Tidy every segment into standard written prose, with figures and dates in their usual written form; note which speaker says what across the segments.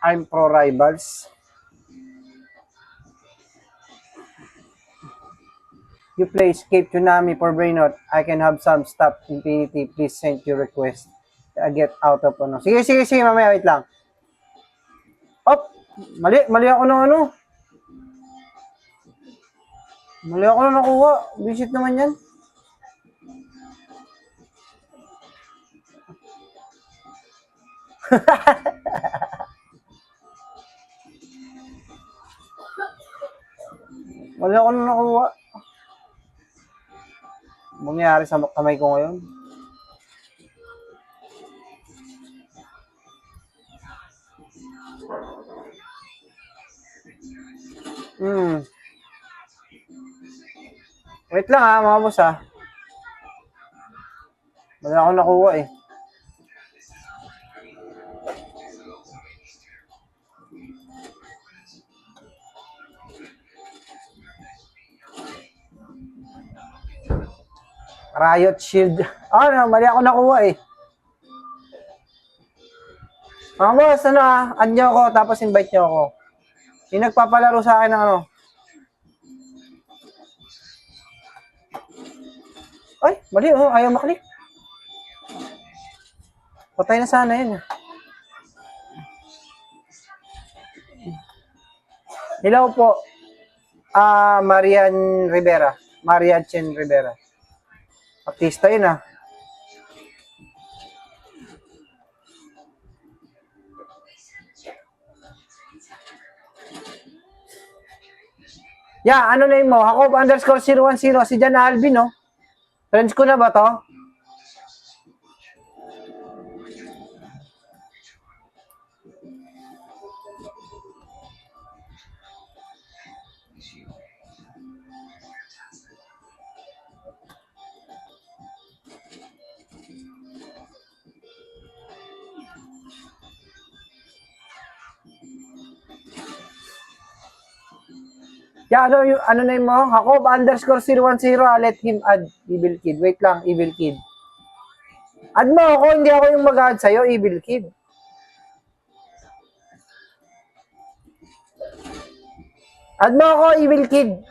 Speaker 1: I'm pro rivals. You play Escape Tsunami for Brainot. I can have some stuff Infinity. Please send your request. I get out of ano. Sige, sige, sige. Mamaya, wait lang. Op! Mali ako ng ano. Mali ako na nakuha. Visit naman yan. Mali ako na nakuha. Mangyayari sa kamay ko ngayon. Wait lang ha, mga boss ha. Mali ako nakuha eh. Riot Shield. Mali ako nakuha eh. Mga boss, ano ha, add nyo ako, tapos invite nyo ako. Yung nagpapalaro sa akin ng ano. Ay, mali oh, ayaw maklik. Patay na sana yun. Hello po. Marian Rivera. Maria Chen Rivera. Artista yun ah. Yeah, ano na mo? Ako _010. Si Jan Alvin, no? Friends ko na ba to? Yeah, ano na mo? Ako _010. Let him add Evil Kid. Wait lang, Evil Kid. Add mo ako, hindi ako yung mag-add sa'yo, Evil Kid. Add mo ako, Evil Kid.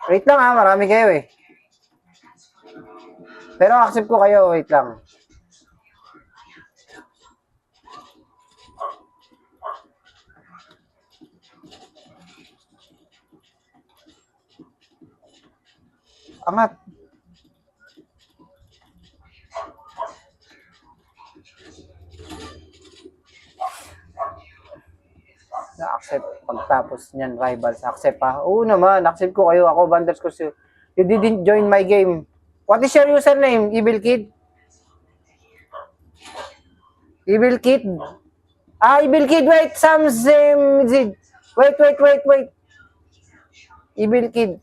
Speaker 1: Wait lang ha, marami kayo eh. Pero accept ko kayo, wait lang. Angat. Na-accept pagtapos niyan, rivals. Accept ha. Oo naman, accept ko kayo. Ako, _0. You didn't join my game. What is your username, Evil Kid? Evil Kid? Evil Kid, wait. Wait. Evil Kid.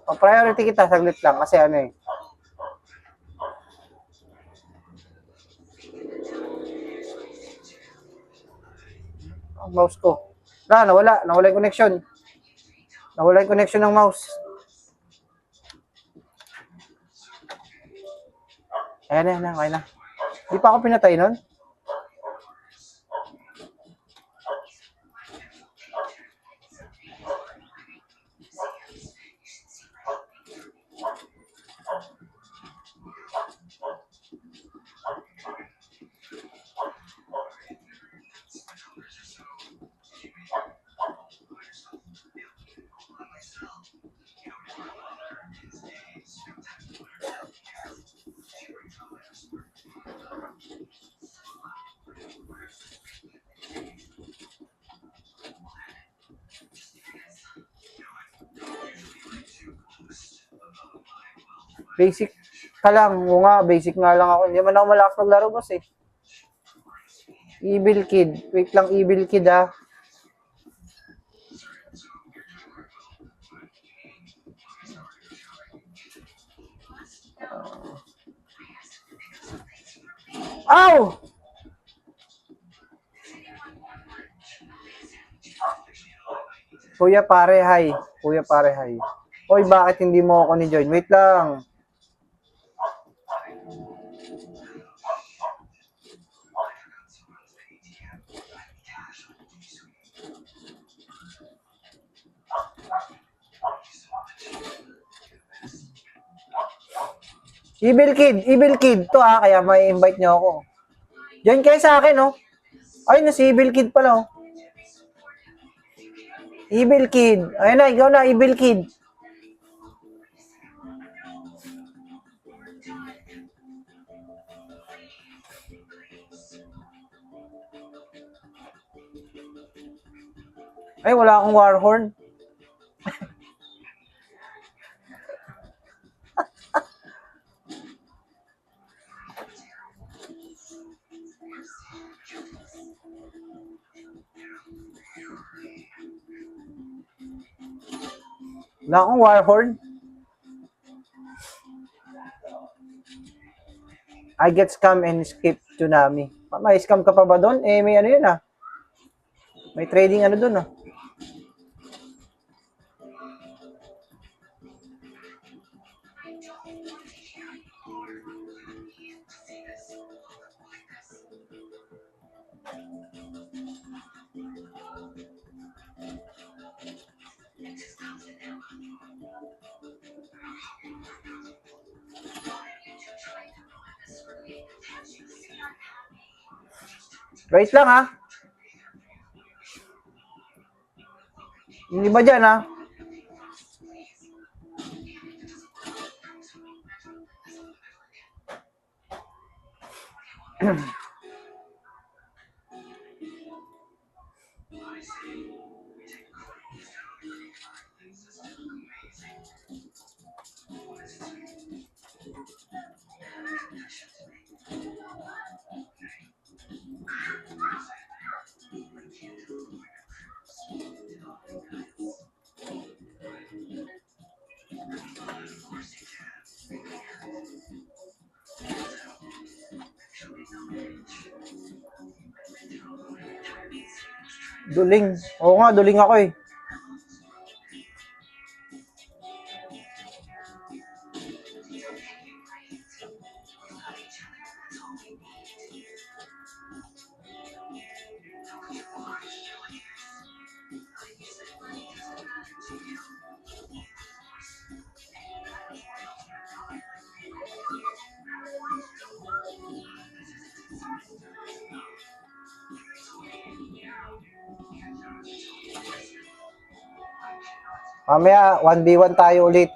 Speaker 1: Priority kita, saglit lang. Kasi ano eh. Ang mouse ko. Nawala yung connection. Nawala yung connection ng mouse. Ayan na, okay na. Di pa ako pinatay nun? Basic ka lang. Oo nga, basic nga lang ako. Hindi man ako malakas maglaro, boss eh. Evil Kid. Wait lang, Evil Kid ah. Ow! Kuya pare, hi. Kuya pare, hi. Hoy, bakit hindi mo ako ni-join? Wait lang. Evil Kid. To kaya may invite niyo ako. Join kayo sa akin, oh. Ay, na si Evil Kid pala, oh. Evil Kid. Ayun na, ikaw na, Evil Kid. Ay, wala akong Warhorn. Wala akong Warhorn. I get scam and skip tsunami. May scam ka pa ba doon? Eh, may ano yun, ah. May trading ano doon, ah. Wait lang, ha. Hindi ba dyan, ha? Duling. Oo nga, duling ako eh. Mamaya, 1v1 tayo ulit.